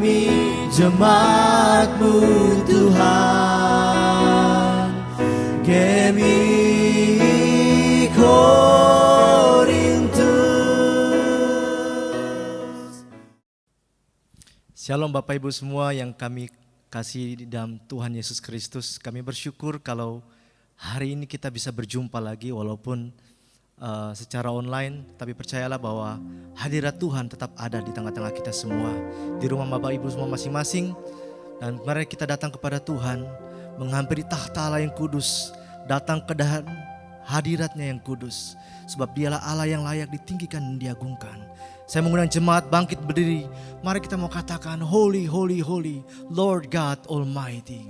kami jemaat-Mu Tuhan. Kami Korintus. Shalom Bapak Ibu semua yang kami kasih di dalam Tuhan Yesus Kristus. Kami bersyukur kalau hari ini kita bisa berjumpa lagi walaupun secara online. Tapi percayalah bahwa hadirat Tuhan tetap ada di tengah-tengah kita semua. Di rumah Bapak Ibu semua masing-masing. Dan mari kita datang kepada Tuhan, menghampiri tahta Allah yang kudus, datang ke hadiratnya yang kudus. Sebab dialah Allah yang layak ditinggikan dan diagungkan. Saya mengundang jemaat bangkit berdiri. Mari kita mau katakan Holy, Holy, Holy, Lord God Almighty.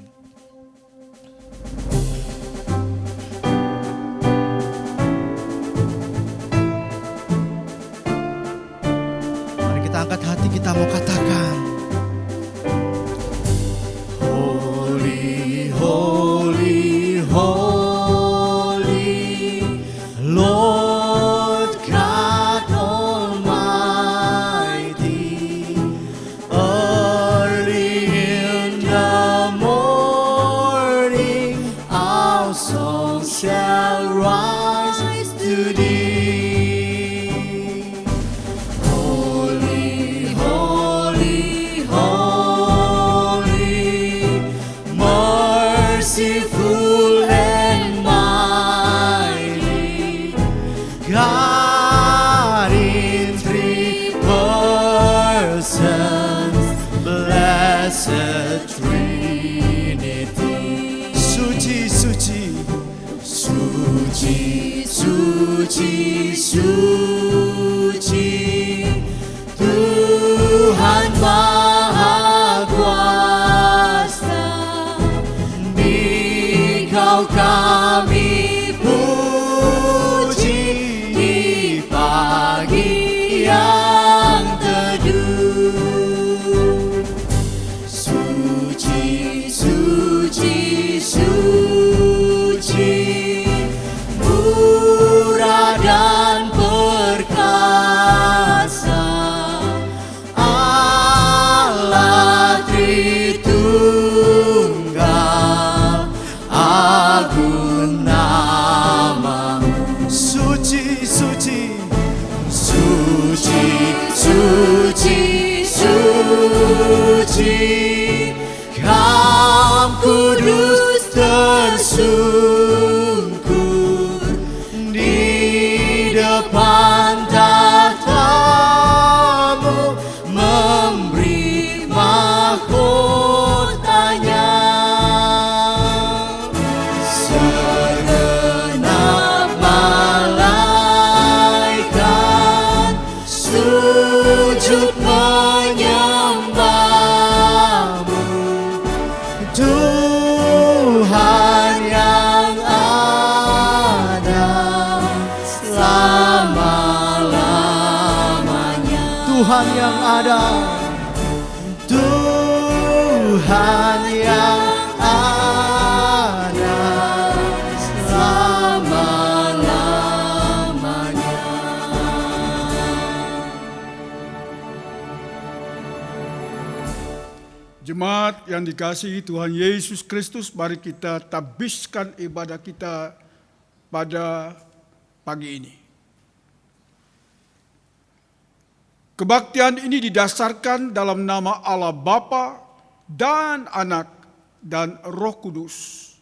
Mari kita angkat hati, kita mau katakan Holy, Holy, Holy, Lord God Almighty. Early in the morning, our song shall rise to Thee. Holy, holy, holy, merciful and mighty, God in three persons, blessed Trinity. Suci, suci, suci, suci, suci, Tuhan Maha Kuasa. Dikau kami puji di pagi yang teduh. Suci, suci, suci, murah dan perkasa, Allah Tritunggal, agung nama-Mu. Suci, suci, suci, suci, suci, Kam kudus tersungkur di depan tahta-Mu, memberi mahkotanya. Segenap malaikat sujud menyembah-Mu, Tuhan yang ada selama-lamanya. Tuhan yang ada, Tuhan yang ada selama-lamanya. Jemaat yang dikasihi Tuhan Yesus Kristus, mari kita tabiskan ibadah kita pada pagi ini. Kebaktian ini didasarkan dalam nama Allah Bapa dan Anak dan Roh Kudus.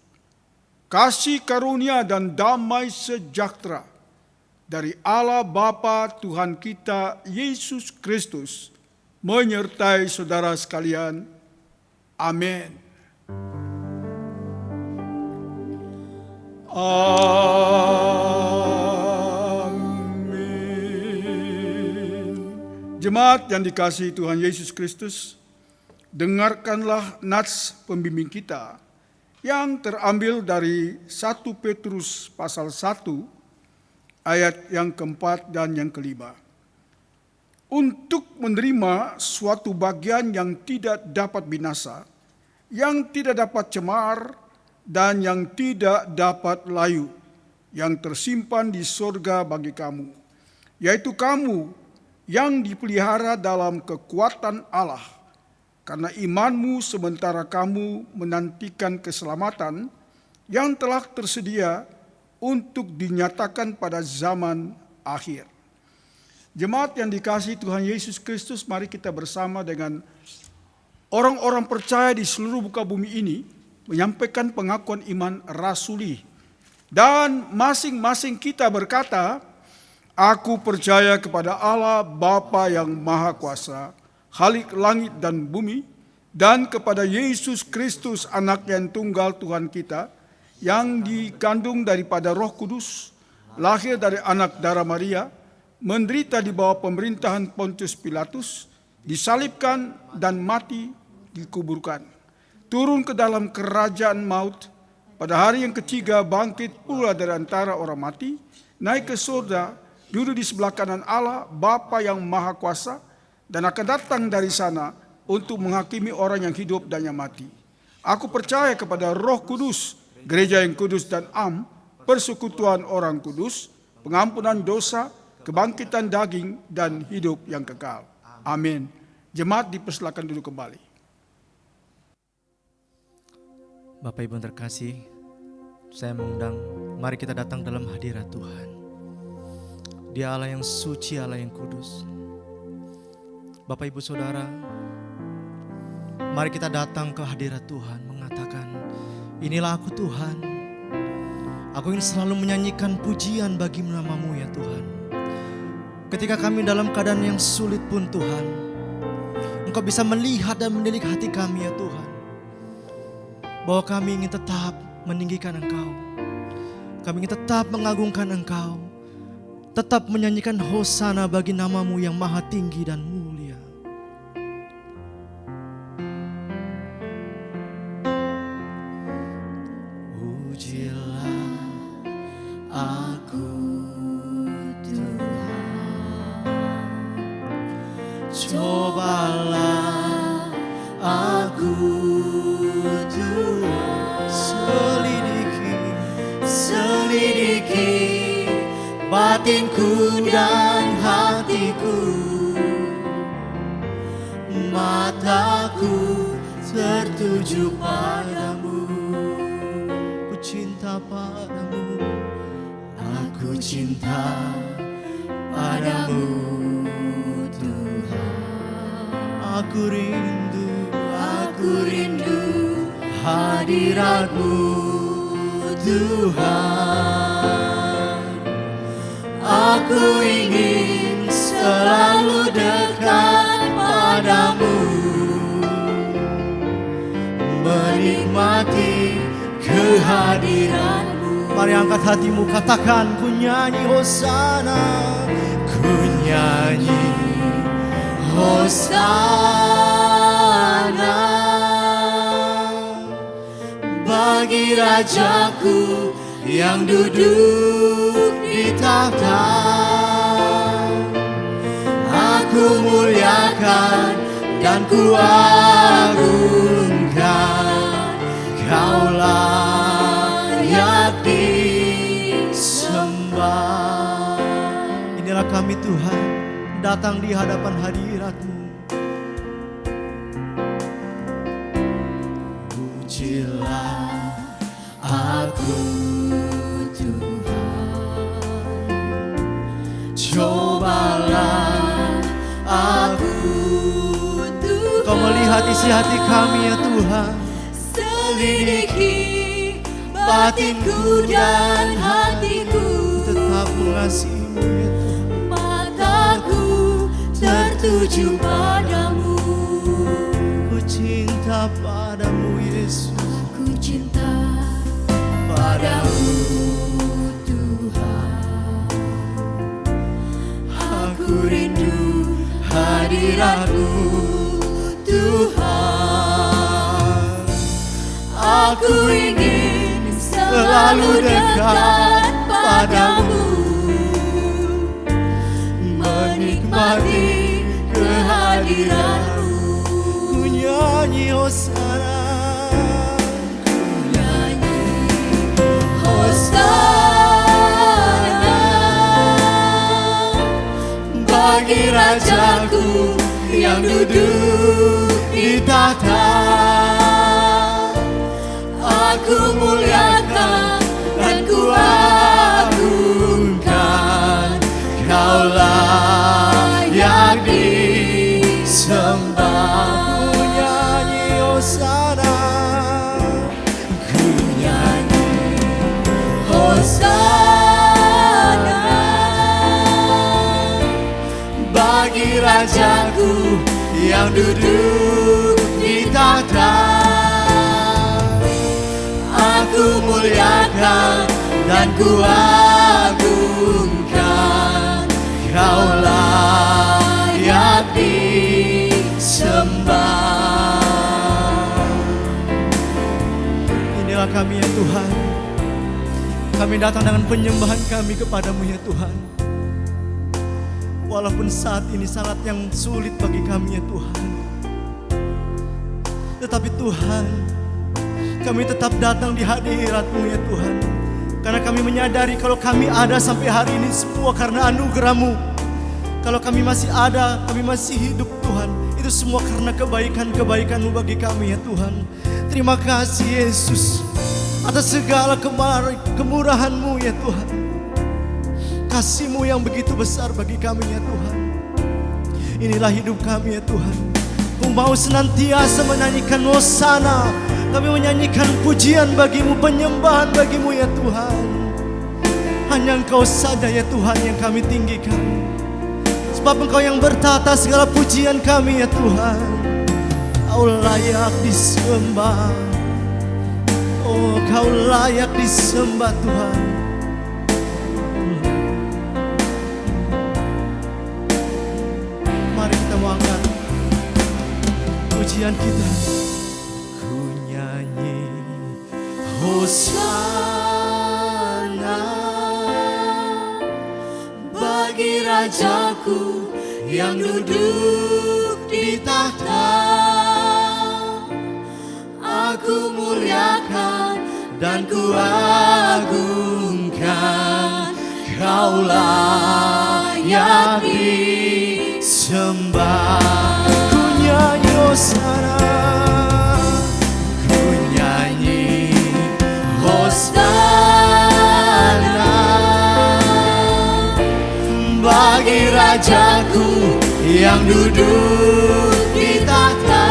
Kasih karunia dan damai sejahtera dari Allah Bapa Tuhan kita Yesus Kristus menyertai saudara sekalian. Amin. Amin. Jemaat yang dikasihi Tuhan Yesus Kristus, dengarkanlah nats pembimbing kita yang terambil dari 1 Petrus pasal 1 ayat yang keempat dan yang kelima. Untuk menerima suatu bagian yang tidak dapat binasa, yang tidak dapat cemar, dan yang tidak dapat layu, yang tersimpan di sorga bagi kamu, yaitu kamu yang dipelihara dalam kekuatan Allah karena imanmu sementara kamu menantikan keselamatan yang telah tersedia untuk dinyatakan pada zaman akhir. Jemaat yang dikasihi Tuhan Yesus Kristus, mari kita bersama dengan orang-orang percaya di seluruh muka bumi ini menyampaikan pengakuan iman rasuli. Dan masing-masing kita berkata, aku percaya kepada Allah Bapa yang Maha Kuasa, Khalik langit dan bumi, dan kepada Yesus Kristus anak yang tunggal Tuhan kita, yang dikandung daripada Roh Kudus, lahir dari anak darah Maria, menderita di bawah pemerintahan Pontius Pilatus, disalibkan dan mati, dikuburkan. Turun ke dalam kerajaan maut, pada hari yang ketiga bangkit pula dari antara orang mati, naik ke surga, duduk di sebelah kanan Allah, Bapa yang Maha Kuasa, dan akan datang dari sana untuk menghakimi orang yang hidup dan yang mati. Aku percaya kepada Roh Kudus, gereja yang kudus dan am, persekutuan orang kudus, pengampunan dosa, kebangkitan daging, dan hidup yang kekal. Amin. Jemaat dipersilakan duduk kembali. Bapak Ibu yang terkasih, saya mengundang, mari kita datang dalam hadirat Tuhan. Dia Allah yang suci, Allah yang kudus. Bapak Ibu Saudara, mari kita datang ke hadirat Tuhan mengatakan, inilah aku Tuhan. Aku ingin selalu menyanyikan pujian bagi nama-Mu ya Tuhan. Ketika kami dalam keadaan yang sulit pun Tuhan, Engkau bisa melihat dan mendidik hati kami ya Tuhan. Bahwa kami ingin tetap meninggikan Engkau. Kami ingin tetap mengagungkan Engkau. Tetap menyanyikan hosana bagi nama-Mu yang maha tinggi dan mulia. Pujilah aku cobalah aku Tuhan, selidiki batinku dan hatiku, mataku tertuju padamu, ku cinta padamu, aku cinta padamu. Aku rindu hadirat-Mu Tuhan. Aku ingin selalu dekat padamu, menikmati kehadiran-Mu. Mari angkat hatimu, katakan, ku nyanyi hosana, ku nyanyi hosana bagi Rajaku yang duduk di tahta. Aku muliakan dan ku agungkan, Kau layak disembah. Inilah kami Tuhan, datang di hadapan hadirat-Mu. Pujilah aku Tuhan, cobalah aku Tuhan. Kau melihat isi hati kami ya Tuhan. Selidiki batinku dan hatiku, tetap mengasihi-Mu ya Tuhan. Mataku tertuju padamu, ku cinta padamu Yesus. Aku cinta padamu Tuhan. Aku rindu hadirat-Mu Tuhan. Aku ingin selalu dekat padamu, menikmati kehadiran-Mu. Ku nyanyi hosana, ku nyanyi hosana bagi Rajaku yang duduk di di tahta. Aku muliakan dan ku agungkan, Kau layak disembah. Ku nyanyi hosana, ku nyanyi hosana bagi Rajaku yang duduk di tahta. Aku muliakan dan ku agungkan, Kau layak disembah. Inilah kami ya Tuhan. Kami datang dengan penyembahan kami kepadamu ya Tuhan. Walaupun saat ini sangat yang sulit bagi kami ya Tuhan, tetapi Tuhan, kami tetap datang di hadirat-Mu ya Tuhan. Karena kami menyadari kalau kami ada sampai hari ini semua karena anugerah-Mu. Kalau kami masih ada, kami masih hidup Tuhan, itu semua karena kebaikan-kebaikan-Mu bagi kami ya Tuhan. Terima kasih Yesus atas segala kemurahan-Mu ya Tuhan. Kasih-Mu yang begitu besar bagi kami ya Tuhan. Inilah hidup kami ya Tuhan. Ku mau senantiasa menyanyikan hosana. Kami menyanyikan pujian bagi-Mu, penyembahan bagi-Mu ya Tuhan. Hanya Engkau saja ya Tuhan yang kami tinggikan. Sebab Engkau yang bertata segala pujian kami ya Tuhan. Kau layak disembah. Oh, Kau layak disembah Tuhan. Mari kita angkat pujian kita. Hosana bagi Rajaku yang duduk di tahta. Aku muliakan dan ku agungkan, Kau layak disembah. Ku nyanyi hosana, hosana bagi Rajaku yang duduk di tahta.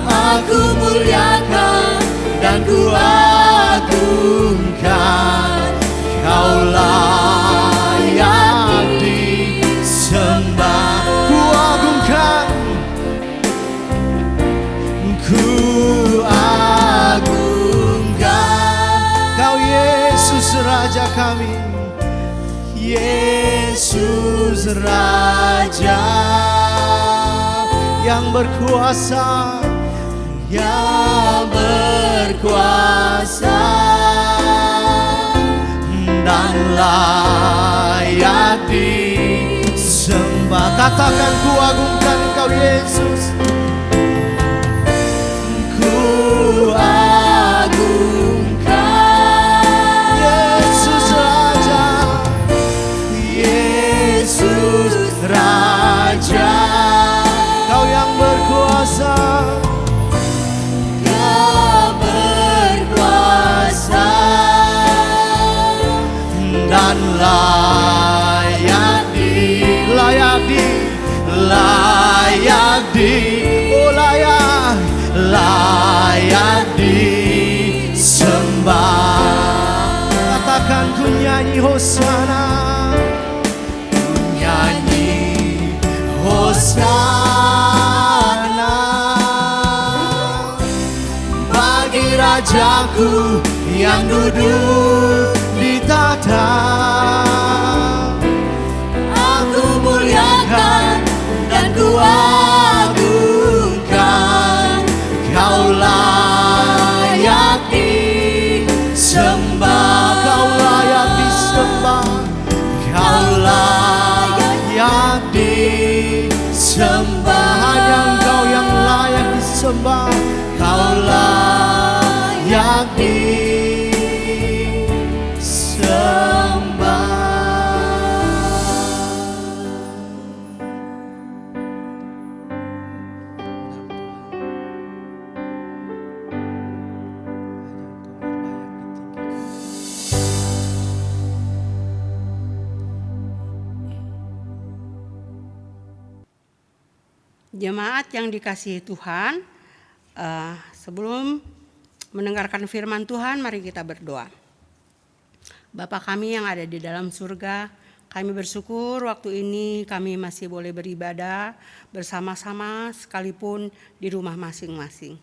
Aku muliakan dan ku agungkan, Kau layak disembah. ku agungkan, Ku agungkan Kau Yesus Raja kami. Yesus Raja yang berkuasa, yang berkuasa dan layak disembah. katakan ku agungkan Engkau Yesus. Ku agungkan Yesus Raja, Yesus Raja, Kau yang berkuasa, Kau berkuasa dan layak disembah. katakan ku nyanyi hosana, Nyanyi hosana bagi Rajaku yang duduk di tahta. Aku muliakan dan ku agungkan, Kau layak disembah. Kau layak disembah, Kau layak disembah. hanya Engkau yang layak disembah. Kau layak disembah. Jemaat yang dikasihi Tuhan, sebelum mendengarkan firman Tuhan, mari kita berdoa. Bapa kami yang ada di dalam surga, kami bersyukur waktu ini kami masih boleh beribadah bersama-sama sekalipun di rumah masing-masing.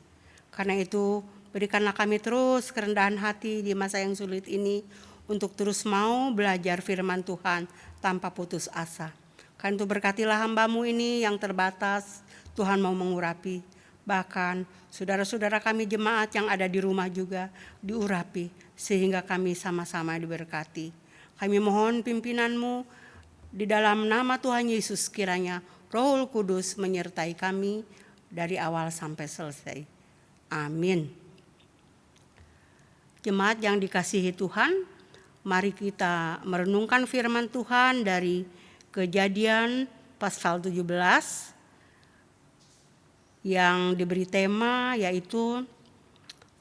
Karena itu berikanlah kami terus kerendahan hati di masa yang sulit ini untuk terus mau belajar firman Tuhan tanpa putus asa. Karena itu berkatilah hamba-Mu ini yang terbatas, Tuhan mau mengurapi. Bahkan saudara-saudara kami jemaat yang ada di rumah juga diurapi sehingga kami sama-sama diberkati. Kami mohon pimpinan-Mu di dalam nama Tuhan Yesus, kiranya Roh Kudus menyertai kami dari awal sampai selesai. Amin. Jemaat yang dikasihi Tuhan, mari kita merenungkan firman Tuhan dari Kejadian pasal 17 yang diberi tema yaitu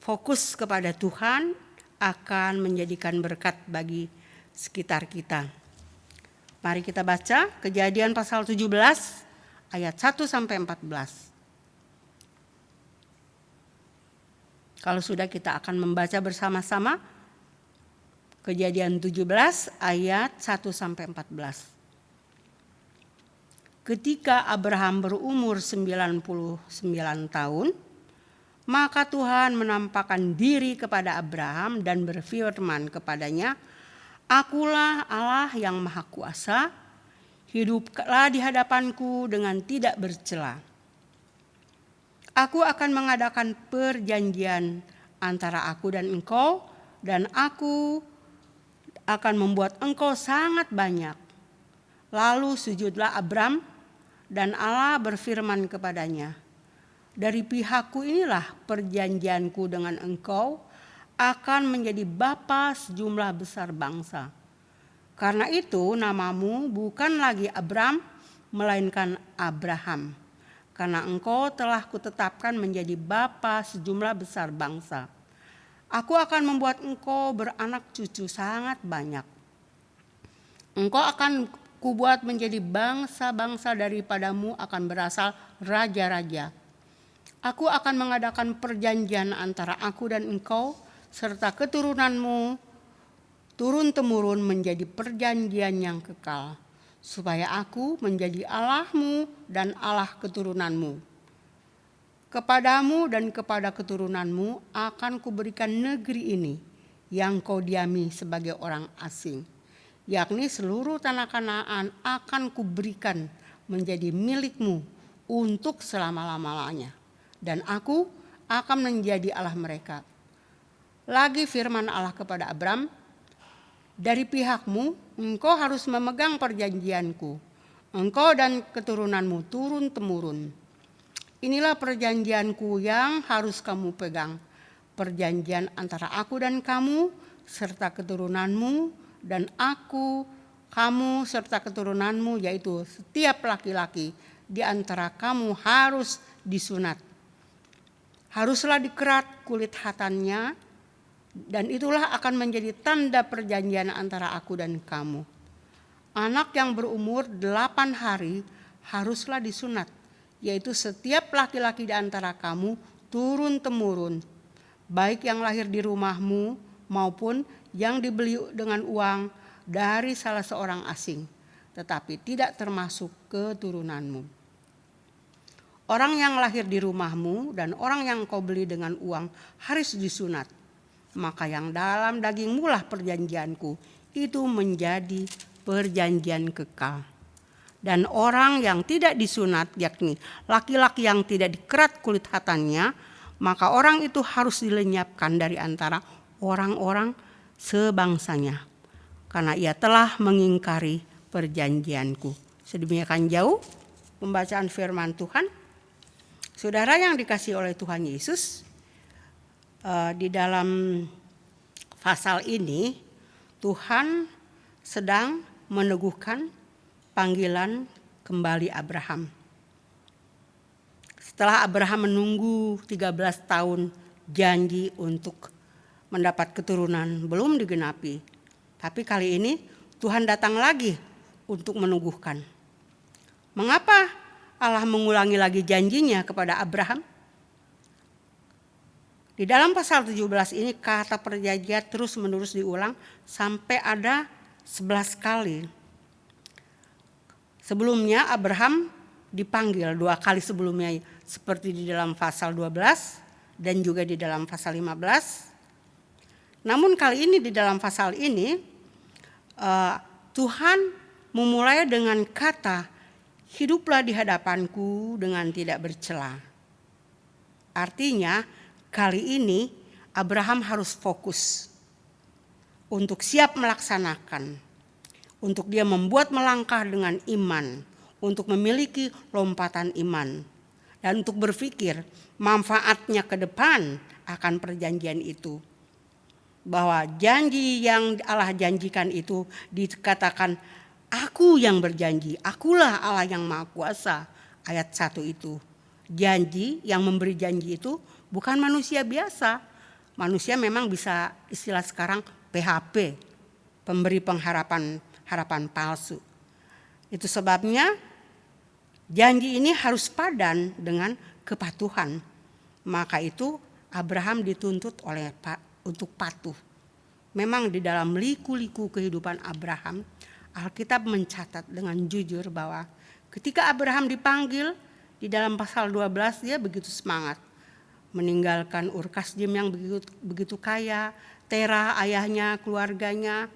fokus kepada Tuhan akan menjadikan berkat bagi sekitar kita. Mari kita baca Kejadian pasal 17 ayat 1 sampai 14. Kalau sudah, kita akan membaca bersama-sama Kejadian 17 ayat 1 sampai 14. Ketika Abraham berumur 99 tahun, maka Tuhan menampakkan diri kepada Abraham dan berfirman kepadanya, "Akulah Allah yang Maha Kuasa, hiduplah di hadapanku dengan tidak bercela. Aku akan mengadakan perjanjian antara aku dan engkau, dan aku akan membuat engkau sangat banyak." Lalu sujudlah Abram, dan Allah berfirman kepadanya, "Dari pihakku inilah perjanjianku dengan engkau, akan menjadi bapa sejumlah besar bangsa. Karena itu namamu bukan lagi Abram, melainkan Abraham. Karena engkau telah kutetapkan menjadi bapa sejumlah besar bangsa. Aku akan membuat engkau beranak cucu sangat banyak. Engkau akan kubuat menjadi bangsa-bangsa, daripadamu akan berasal raja-raja. Aku akan mengadakan perjanjian antara aku dan engkau serta keturunanmu turun-temurun menjadi perjanjian yang kekal, supaya aku menjadi Allahmu dan Allah keturunanmu. Kepadamu dan kepada keturunanmu akan kuberikan negeri ini yang kau diami sebagai orang asing, yakni seluruh tanah Kanaan akan kuberikan menjadi milikmu untuk selama-lamanya, dan aku akan menjadi Allah mereka. Lagi firman Allah kepada Abram, dari pihakmu engkau harus memegang perjanjianku, engkau dan keturunanmu turun-temurun. Inilah perjanjianku yang harus kamu pegang, perjanjian antara aku dan kamu serta keturunanmu, dan aku, kamu serta keturunanmu, yaitu setiap laki-laki di antara kamu harus disunat. Haruslah dikerat kulit khatannya, dan itulah akan menjadi tanda perjanjian antara aku dan kamu. Anak yang berumur 8 hari haruslah disunat, yaitu setiap laki-laki di antara kamu turun-temurun, baik yang lahir di rumahmu maupun yang dibeli dengan uang dari salah seorang asing, tetapi tidak termasuk keturunanmu. Orang yang lahir di rumahmu dan orang yang kau beli dengan uang harus disunat. Maka yang dalam dagingmu lah perjanjianku, itu menjadi perjanjian kekal. Dan orang yang tidak disunat, yakni laki-laki yang tidak dikerat kulit khatannya, maka orang itu harus dilenyapkan dari antara orang-orang sebangsanya, karena ia telah mengingkari perjanjianku. Sedemikian jauh pembacaan firman Tuhan. Saudara yang dikasihi oleh Tuhan Yesus, di dalam pasal ini Tuhan sedang meneguhkan panggilan kembali Abraham. Setelah Abraham menunggu 13 tahun janji untuk mendapat keturunan belum digenapi, tapi kali ini Tuhan datang lagi untuk meneguhkan. Mengapa Allah mengulangi lagi janjinya kepada Abraham? Di dalam pasal 17 ini kata perjanjian terus menerus diulang sampai ada 11 kali. Sebelumnya Abraham dipanggil 2 kali sebelumnya seperti di dalam pasal 12 dan juga di dalam pasal 15. Namun kali ini di dalam pasal ini Tuhan memulai dengan kata, hiduplah di hadapanku dengan tidak bercela. Artinya kali ini Abraham harus fokus untuk siap melaksanakan, untuk dia membuat melangkah dengan iman, untuk memiliki lompatan iman, dan untuk berpikir manfaatnya ke depan akan perjanjian itu. Bahwa janji yang Allah janjikan itu dikatakan, aku yang berjanji, akulah Allah yang Maha Kuasa, ayat 1 itu. Janji yang memberi janji itu bukan manusia biasa. Manusia memang bisa istilah sekarang PHP, pemberi harapan palsu. Itu sebabnya janji ini harus padan dengan kepatuhan. Maka itu Abraham dituntut untuk patuh. Memang di dalam liku-liku kehidupan Abraham, Alkitab mencatat dengan jujur bahwa ketika Abraham dipanggil di dalam pasal 12 dia begitu semangat. Meninggalkan Ur Kasdim yang begitu kaya, Terah ayahnya, keluarganya.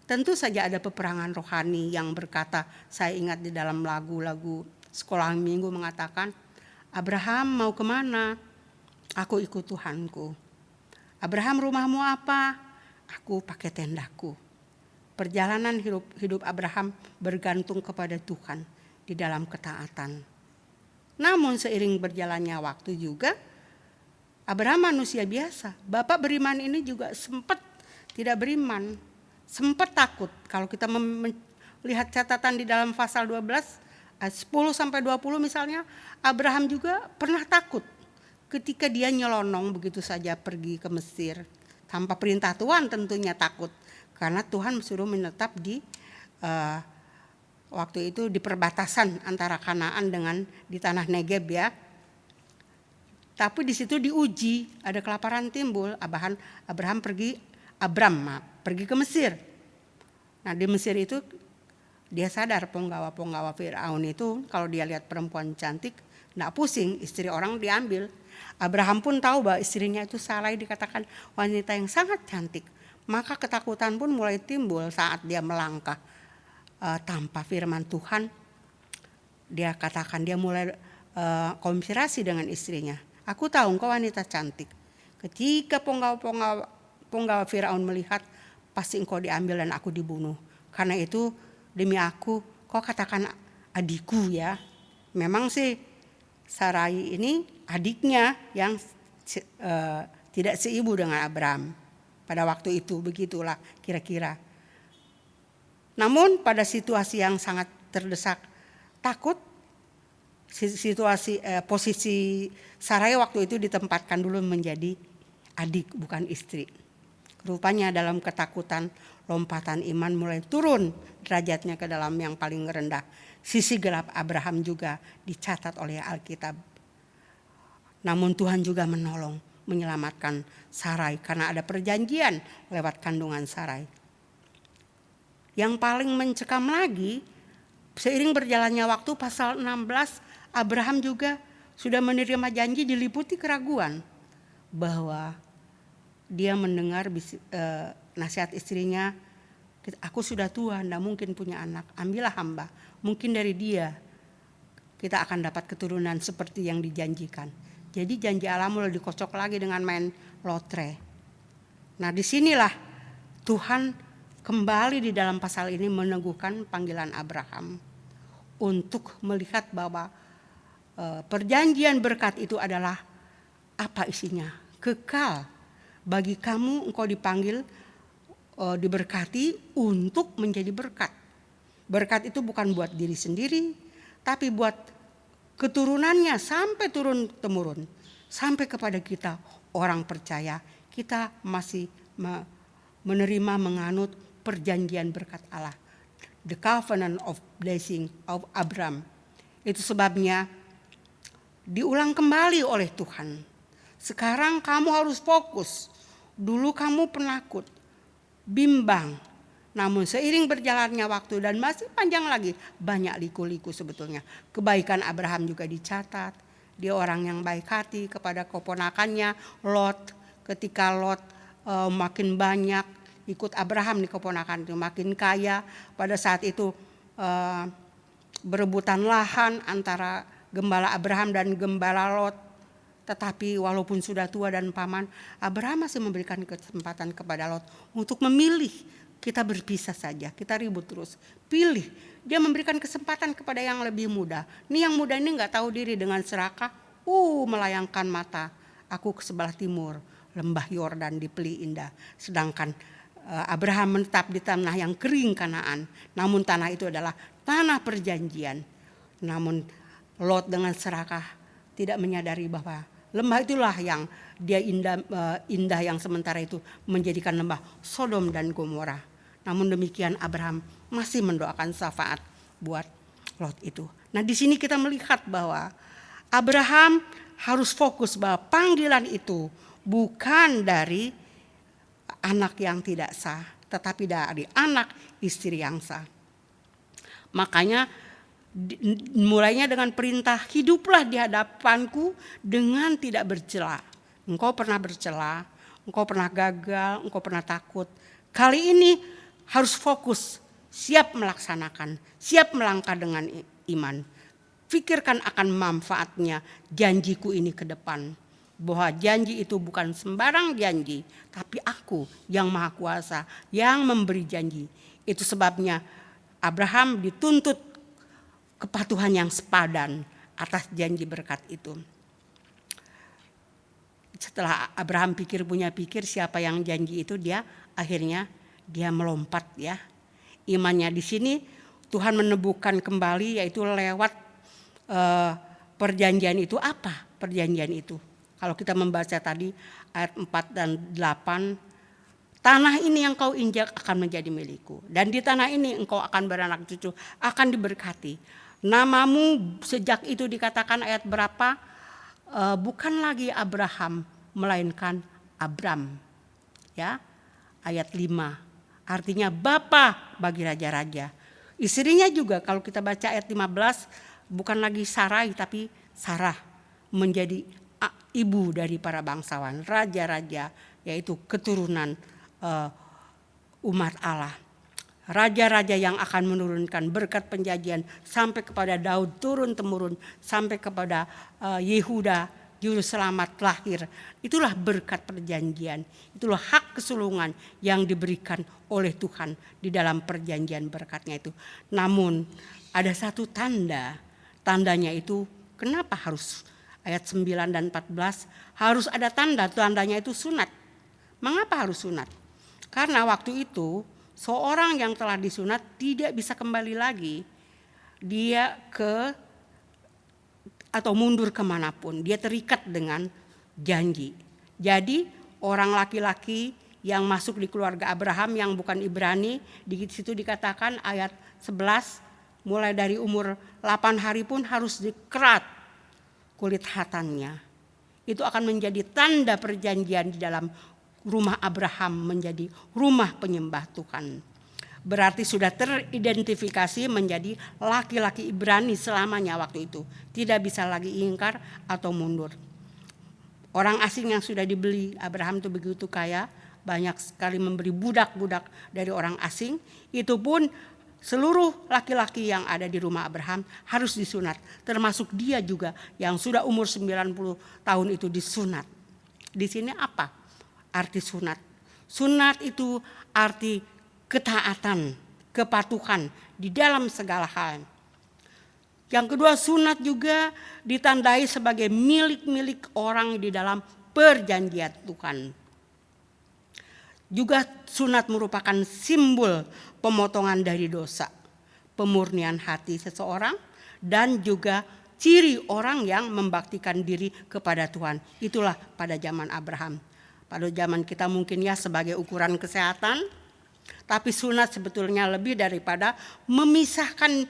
Tentu saja ada peperangan rohani yang berkata, saya ingat di dalam lagu-lagu sekolah minggu mengatakan, Abraham mau kemana? Aku ikut Tuhanku. Abraham rumahmu apa? Aku pakai tendaku. Perjalanan hidup Abraham bergantung kepada Tuhan di dalam ketaatan. Namun seiring berjalannya waktu juga, Abraham manusia biasa. Bapak beriman ini juga sempat tidak beriman. Sempat takut. Kalau kita melihat catatan di dalam pasal 12, ayat 10 sampai 20 misalnya, Abraham juga pernah takut ketika dia nyelonong begitu saja pergi ke Mesir. Tanpa perintah Tuhan tentunya takut. Karena Tuhan suruh menetap di waktu itu di perbatasan antara Kanaan dengan di tanah Negeb ya. Tapi di situ diuji, ada kelaparan timbul. Abraham pergi ke Mesir. Nah di Mesir itu dia sadar penggawa-penggawa Firaun itu kalau dia lihat perempuan cantik, enggak pusing, istri orang diambil. Abraham pun tahu bahwa istrinya itu Sarai dikatakan wanita yang sangat cantik. Maka ketakutan pun mulai timbul saat dia melangkah tanpa firman Tuhan. Dia katakan dia mulai konspirasi dengan istrinya. Aku tahu engkau wanita cantik. Ketika penggawa Firaun melihat, pasti engkau diambil dan aku dibunuh. Karena itu demi aku, kau katakan adikku ya. Memang sih Sarai ini adiknya yang tidak seibu dengan Abraham. Pada waktu itu begitulah kira-kira. Namun pada situasi yang sangat terdesak, takut, posisi Sarai waktu itu ditempatkan dulu menjadi adik bukan istri. Rupanya dalam ketakutan lompatan iman mulai turun derajatnya ke dalam yang paling rendah. Sisi gelap Abraham juga dicatat oleh Alkitab. Namun Tuhan juga menolong, menyelamatkan Sarai karena ada perjanjian lewat kandungan Sarai. Yang paling mencekam lagi, seiring berjalannya waktu pasal 16, Abraham juga sudah menerima janji diliputi keraguan bahwa dia mendengar nasihat istrinya, aku sudah tua, tidak mungkin punya anak, ambillah hamba, mungkin dari dia kita akan dapat keturunan seperti yang dijanjikan. Jadi janji Allah mulai dikocok lagi dengan main lotre. Nah disinilah Tuhan kembali di dalam pasal ini meneguhkan panggilan Abraham untuk melihat bahwa perjanjian berkat itu adalah apa isinya? Kekal. Bagi kamu engkau dipanggil diberkati untuk menjadi berkat. Berkat itu bukan buat diri sendiri, tapi buat keturunannya sampai turun temurun. Sampai kepada kita orang percaya, kita masih menerima menganut perjanjian berkat Allah. The covenant of blessing of Abraham. Itu sebabnya diulang kembali oleh Tuhan. Sekarang kamu harus fokus. Dulu kamu penakut, bimbang. Namun seiring berjalannya waktu dan masih panjang lagi, banyak liku-liku sebetulnya. Kebaikan Abraham juga dicatat. Dia orang yang baik hati kepada keponakannya Lot. Ketika Lot makin banyak ikut Abraham di keponakan itu, makin kaya. Pada saat itu berebutan lahan antara gembala Abraham dan gembala Lot. Tetapi walaupun sudah tua dan paman, Abraham masih memberikan kesempatan kepada Lot untuk memilih. Kita berpisah saja, kita ribut terus. Pilih, dia memberikan kesempatan kepada yang lebih muda. Ini yang muda ini gak tahu diri, dengan serakah, melayangkan mata. Aku ke sebelah timur, lembah Yordan dipeli indah. Sedangkan Abraham menetap di tanah yang kering Kanaan. Namun tanah itu adalah tanah perjanjian. Namun Lot dengan serakah tidak menyadari bahwa lembah itulah yang dia indah yang sementara itu menjadikan lembah Sodom dan Gomora. Namun demikian Abraham masih mendoakan syafaat buat Lot itu. Nah di sini kita melihat bahwa Abraham harus fokus bahwa panggilan itu bukan dari anak yang tidak sah, tetapi dari anak istri yang sah. Makanya mulainya dengan perintah, hiduplah di hadapanku dengan tidak bercela. Engkau pernah bercela, engkau pernah gagal, engkau pernah takut. Kali ini harus fokus, siap melaksanakan, siap melangkah dengan iman. Pikirkan akan manfaatnya janjiku ini ke depan. Bahwa janji itu bukan sembarang janji, tapi aku yang maha kuasa yang memberi janji. Itu sebabnya Abraham dituntut kepatuhan yang sepadan atas janji berkat itu. Setelah Abraham punya pikir siapa yang janji itu, akhirnya dia melompat ya. Imannya di sini Tuhan meneguhkan kembali, yaitu lewat perjanjian itu. Apa perjanjian itu? Kalau kita membaca tadi ayat 4 dan 8, tanah ini yang kau injak akan menjadi milikku. Dan di tanah ini engkau akan beranak cucu, akan diberkati. Namamu sejak itu dikatakan ayat berapa? Bukan lagi Abraham, melainkan Abram. Ya, ayat 5. Artinya bapa bagi raja-raja. Istrinya juga kalau kita baca ayat 15, bukan lagi Sarai tapi Sarah, menjadi ibu dari para bangsawan, raja-raja, yaitu keturunan umat Allah. Raja-raja yang akan menurunkan berkat penjanjian sampai kepada Daud turun-temurun, sampai kepada Yehuda juru selamat lahir. Itulah berkat perjanjian, itulah hak kesulungan yang diberikan oleh Tuhan di dalam perjanjian berkatnya itu. Namun ada satu tandanya itu kenapa harus ayat 9 dan 14 harus ada tandanya itu sunat. Mengapa harus sunat? Karena waktu itu seorang yang telah disunat tidak bisa kembali lagi dia atau mundur kemanapun. Dia terikat dengan janji. Jadi orang laki-laki yang masuk di keluarga Abraham yang bukan Ibrani, di situ dikatakan ayat 11, mulai dari umur 8 hari pun harus dikerat kulit khatannya. Itu akan menjadi tanda perjanjian di dalam rumah Abraham menjadi rumah penyembah Tuhan. Berarti sudah teridentifikasi menjadi laki-laki Ibrani selamanya waktu itu. Tidak bisa lagi ingkar atau mundur. Orang asing yang sudah dibeli, Abraham itu begitu kaya, banyak sekali memberi budak-budak dari orang asing. Itu pun seluruh laki-laki yang ada di rumah Abraham harus disunat. Termasuk dia juga yang sudah umur 90 tahun itu disunat. Di sini apa arti sunat? Sunat itu arti ketaatan, kepatuhan di dalam segala hal. Yang kedua, sunat juga ditandai sebagai milik-milik orang di dalam perjanjian Tuhan. Juga sunat merupakan simbol pemotongan dari dosa, pemurnian hati seseorang, dan juga ciri orang yang membaktikan diri kepada Tuhan. Itulah pada zaman Abraham. Pada zaman kita mungkin ya sebagai ukuran kesehatan, tapi sunat sebetulnya lebih daripada memisahkan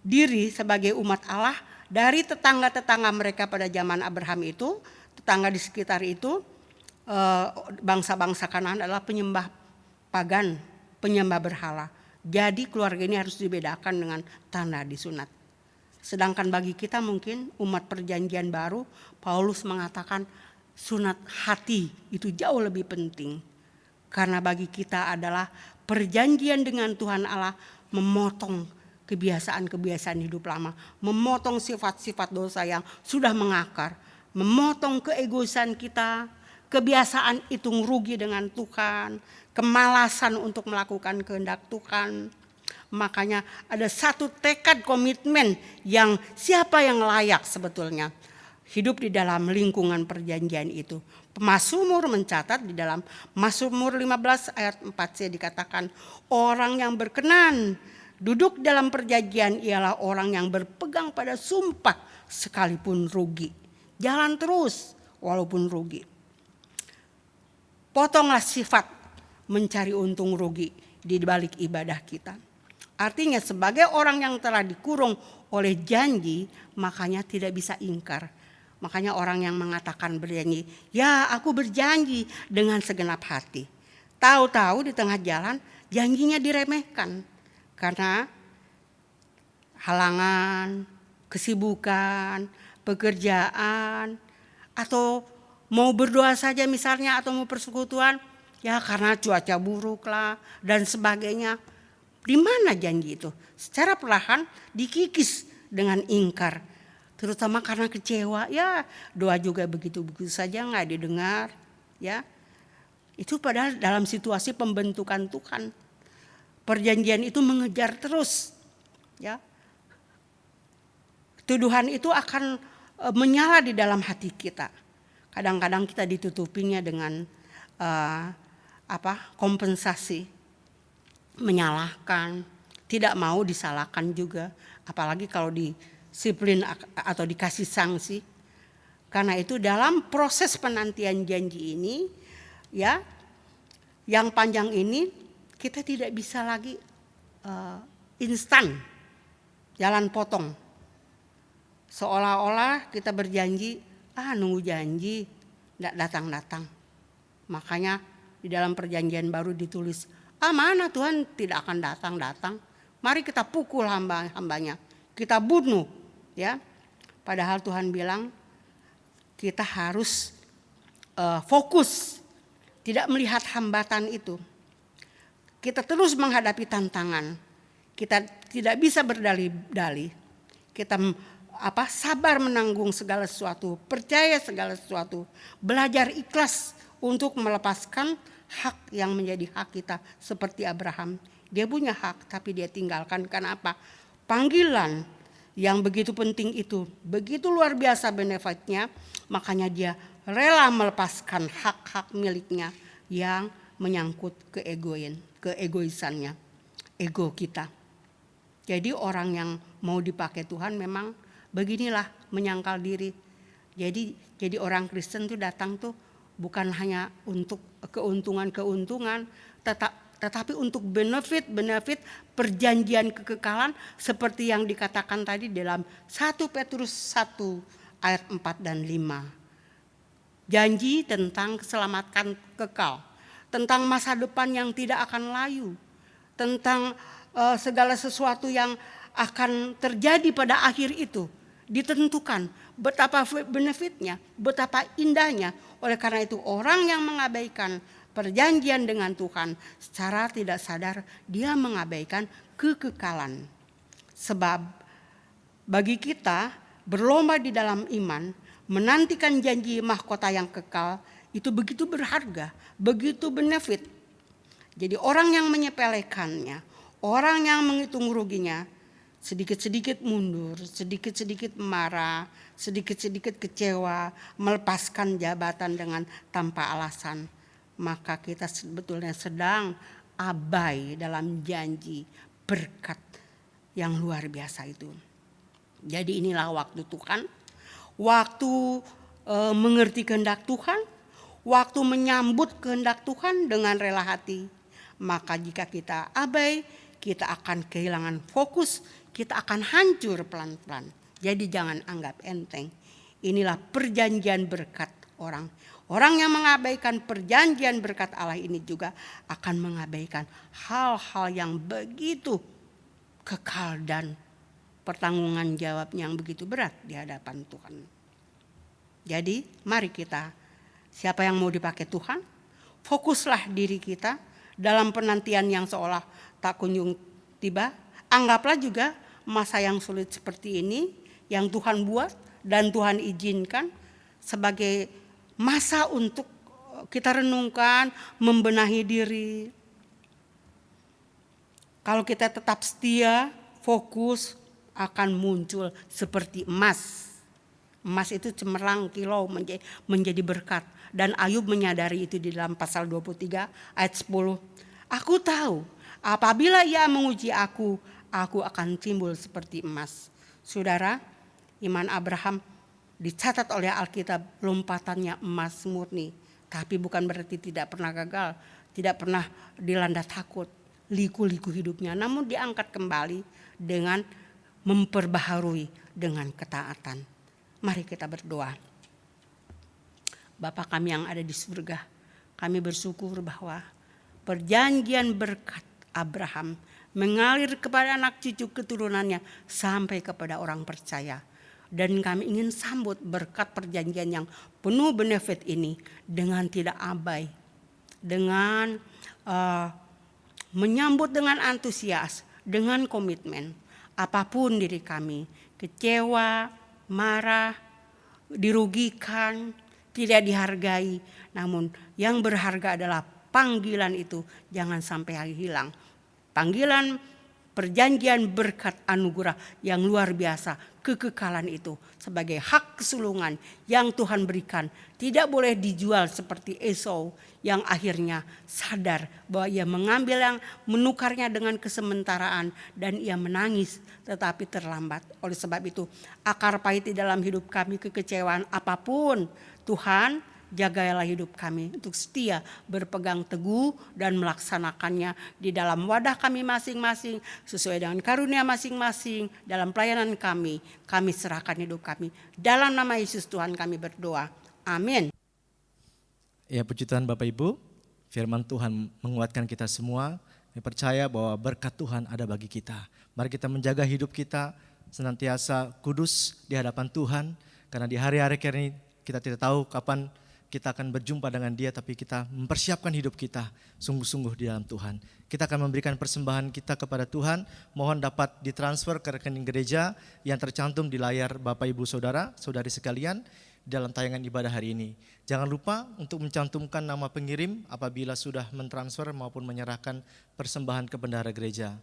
diri sebagai umat Allah dari tetangga-tetangga mereka pada zaman Abraham itu, tetangga di sekitar itu, bangsa-bangsa Kanaan adalah penyembah pagan, penyembah berhala. Jadi keluarga ini harus dibedakan dengan tanda disunat. Sedangkan bagi kita mungkin umat perjanjian baru, Paulus mengatakan sunat hati itu jauh lebih penting. Karena bagi kita adalah perjanjian dengan Tuhan Allah memotong kebiasaan-kebiasaan hidup lama, memotong sifat-sifat dosa yang sudah mengakar, memotong keegoisan kita, kebiasaan hitung rugi dengan Tuhan, kemalasan untuk melakukan kehendak Tuhan. Makanya ada satu tekad komitmen yang siapa yang layak sebetulnya hidup di dalam lingkungan perjanjian itu. Mazmur mencatat di dalam Mazmur 15 ayat 4c dikatakan, orang yang berkenan duduk dalam perjanjian ialah orang yang berpegang pada sumpah sekalipun rugi. Jalan terus walaupun rugi. Potonglah sifat mencari untung rugi di balik ibadah kita. Artinya sebagai orang yang telah dikurung oleh janji, makanya tidak bisa ingkar. Makanya orang yang mengatakan berjanji, ya aku berjanji dengan segenap hati. Tahu-tahu di tengah jalan janjinya diremehkan. Karena halangan, kesibukan, pekerjaan, atau mau berdoa saja misalnya atau mau persekutuan, ya karena cuaca buruk lah dan sebagainya. Di mana janji itu? Secara perlahan dikikis dengan ingkar. Terutama karena kecewa, ya doa juga begitu-begitu saja nggak didengar. Ya, itu padahal dalam situasi pembentukan Tuhan. Perjanjian itu mengejar terus. Ya, tuduhan itu akan menyala di dalam hati kita. Kadang-kadang kita ditutupinya dengan kompensasi, menyalahkan, tidak mau disalahkan juga, apalagi kalau disiplin atau dikasih sanksi. Karena itu dalam proses penantian janji ini, ya, yang panjang ini kita tidak bisa lagi instan, jalan potong. Seolah-olah kita berjanji, nunggu janji, tidak datang-datang. Makanya di dalam perjanjian baru ditulis, mana Tuhan tidak akan datang-datang. Mari kita pukul hamba-hambanya, kita bunuh. Ya, padahal Tuhan bilang kita harus fokus, tidak melihat hambatan itu. Kita terus menghadapi tantangan. Kita tidak bisa berdalih-dalih. Kita sabar menanggung segala sesuatu, percaya segala sesuatu, belajar ikhlas untuk melepaskan hak yang menjadi hak kita seperti Abraham. Dia punya hak tapi dia tinggalkan karena apa? Panggilan yang begitu penting itu, begitu luar biasa benefitnya, makanya dia rela melepaskan hak-hak miliknya yang menyangkut keegoisannya, ego kita. Jadi orang yang mau dipakai Tuhan memang beginilah, menyangkal diri. Jadi orang Kristen tuh datang tuh bukan hanya untuk keuntungan-keuntungan, tetapi untuk benefit perjanjian kekekalan seperti yang dikatakan tadi dalam 1 Petrus 1 ayat 4 dan 5. Janji tentang keselamatan kekal, tentang masa depan yang tidak akan layu, tentang segala sesuatu yang akan terjadi pada akhir itu ditentukan betapa benefitnya, betapa indahnya. Oleh karena itu orang yang mengabaikan perjanjian dengan Tuhan secara tidak sadar dia mengabaikan kekekalan. Sebab bagi kita berlomba di dalam iman, menantikan janji mahkota yang kekal itu begitu berharga, begitu benefit. Jadi orang yang menyepelekannya, orang yang menghitung ruginya, sedikit-sedikit mundur, sedikit-sedikit marah, sedikit-sedikit kecewa, melepaskan jabatan dengan tanpa alasan, maka kita sebetulnya sedang abai dalam janji berkat yang luar biasa itu. Jadi inilah waktu Tuhan, waktu mengerti kehendak Tuhan, waktu menyambut kehendak Tuhan dengan rela hati. Maka jika kita abai, kita akan kehilangan fokus, kita akan hancur pelan-pelan. Jadi jangan anggap enteng. Inilah perjanjian berkat orang. Orang yang mengabaikan perjanjian berkat Allah ini juga akan mengabaikan hal-hal yang begitu kekal dan pertanggungan jawab yang begitu berat di hadapan Tuhan. Jadi mari kita, siapa yang mau dipakai Tuhan, fokuslah diri kita dalam penantian yang seolah tak kunjung tiba. Anggaplah juga masa yang sulit seperti ini yang Tuhan buat dan Tuhan izinkan sebagai masa untuk kita renungkan, membenahi diri. Kalau kita tetap setia, fokus, akan muncul seperti emas. Emas itu cemerlang kilau menjadi berkat. Dan Ayub menyadari itu di dalam pasal 23 ayat 10. Aku tahu apabila ia menguji aku akan timbul seperti emas. Saudara, iman Abraham dicatat oleh Alkitab lompatannya emas murni. Tapi bukan berarti tidak pernah gagal, tidak pernah dilanda takut, liku-liku hidupnya. Namun diangkat kembali dengan memperbaharui dengan ketaatan. Mari kita berdoa. Bapa kami yang ada di surga, kami bersyukur bahwa perjanjian berkat Abraham mengalir kepada anak cucu keturunannya sampai kepada orang percaya. Dan kami ingin sambut berkat perjanjian yang penuh benefit ini dengan tidak abai, dengan menyambut dengan antusias, dengan komitmen. Apapun diri kami, kecewa, marah, dirugikan, tidak dihargai. Namun yang berharga adalah panggilan itu jangan sampai hilang. Panggilan perjanjian berkat anugerah yang luar biasa, kekekalan itu sebagai hak kesulungan yang Tuhan berikan. Tidak boleh dijual seperti Esau yang akhirnya sadar bahwa ia mengambil yang menukarnya dengan kesementaraan dan ia menangis tetapi terlambat. Oleh sebab itu akar pahit di dalam hidup kami, kekecewaan apapun, Tuhan jagalah hidup kami untuk setia berpegang teguh dan melaksanakannya di dalam wadah kami masing-masing sesuai dengan karunia masing-masing. Dalam pelayanan kami serahkan hidup kami. Dalam nama Yesus Tuhan kami berdoa. Amin. Ya, puji Tuhan Bapak Ibu, firman Tuhan menguatkan kita semua. Kami percaya bahwa berkat Tuhan ada bagi kita. Mari kita menjaga hidup kita senantiasa kudus di hadapan Tuhan. Karena di hari-hari ini kita tidak tahu kapan kita akan berjumpa dengan Dia, tapi kita mempersiapkan hidup kita sungguh-sungguh di dalam Tuhan. Kita akan memberikan persembahan kita kepada Tuhan. Mohon dapat ditransfer ke rekening gereja yang tercantum di layar Bapak Ibu Saudara, Saudari sekalian dalam tayangan ibadah hari ini. Jangan lupa untuk mencantumkan nama pengirim apabila sudah mentransfer maupun menyerahkan persembahan ke bendahara gereja.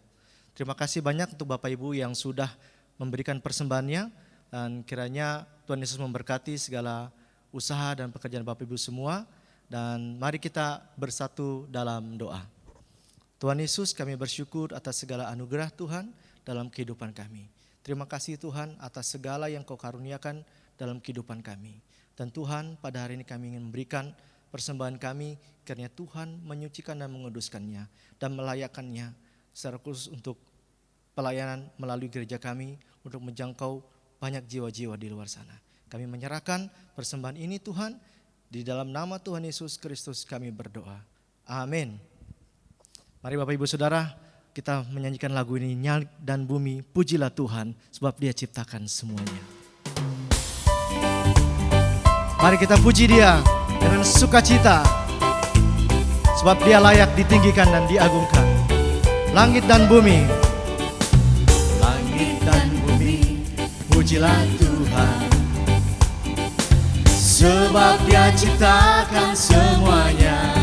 Terima kasih banyak untuk Bapak Ibu yang sudah memberikan persembahannya, dan kiranya Tuhan Yesus memberkati segala usaha dan pekerjaan Bapak Ibu semua. Dan mari kita bersatu dalam doa. Tuhan Yesus, kami bersyukur atas segala anugerah Tuhan dalam kehidupan kami. Terima kasih Tuhan atas segala yang Kau karuniakan dalam kehidupan kami. Dan Tuhan, pada hari ini kami ingin memberikan persembahan kami karena Tuhan menyucikan dan menguduskannya dan melayakannya secara khusus untuk pelayanan melalui gereja kami untuk menjangkau banyak jiwa-jiwa di luar sana. Kami menyerahkan persembahan ini Tuhan, di dalam nama Tuhan Yesus Kristus kami berdoa. Amin. Mari Bapak Ibu Saudara, kita menyanyikan lagu ini, Nyalik dan Bumi, pujilah Tuhan sebab Dia ciptakan semuanya. Mari kita puji Dia dengan sukacita, sebab Dia layak ditinggikan dan diagungkan. Langit dan bumi, langit dan bumi, pujilah Tuhan. Sebab Dia ciptakan semuanya.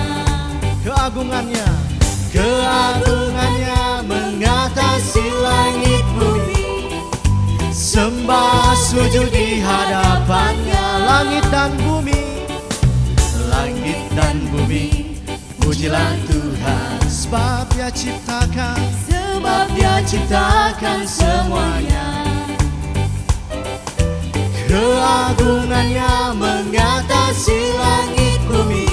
Keagungannya mengatasi langit bumi. Sembah sujud di hadapannya. Langit dan bumi, langit dan bumi, pujilah Tuhan. Sebab Dia ciptakan semuanya. Keagungannya mengatasi langit bumi.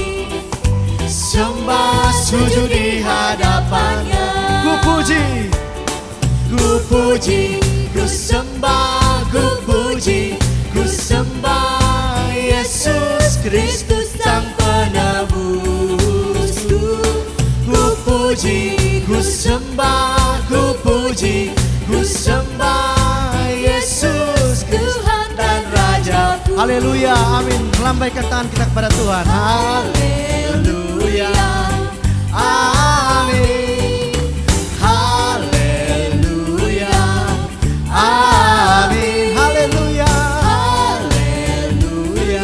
Sembah sujud di hadapannya. Ku puji puji, ku sembah, ku puji, ku sembah Yesus Kristus Sang Penebusku. Ku puji, ku sembah, ku puji, ku sembah Yesus Tuhan dan Rajaku. Haleluya, amin. Melambaikan tangan kita kepada Tuhan. Haleluya, amin. Haleluya, amin. Haleluya. Haleluya,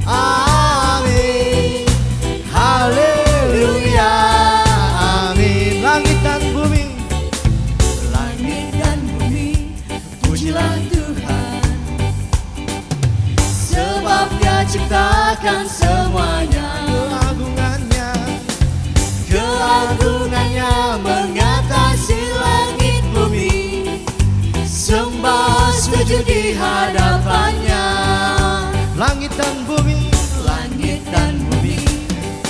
amin. Haleluya, amin. Langit dan bumi, Langit dan bumi, pujilah Tuhan, sebab Dia ciptakan semuanya. keagungannya Keagungannya mengatasi langit bumi, sembah sujud di hadapannya. langit dan bumi, Langit dan bumi,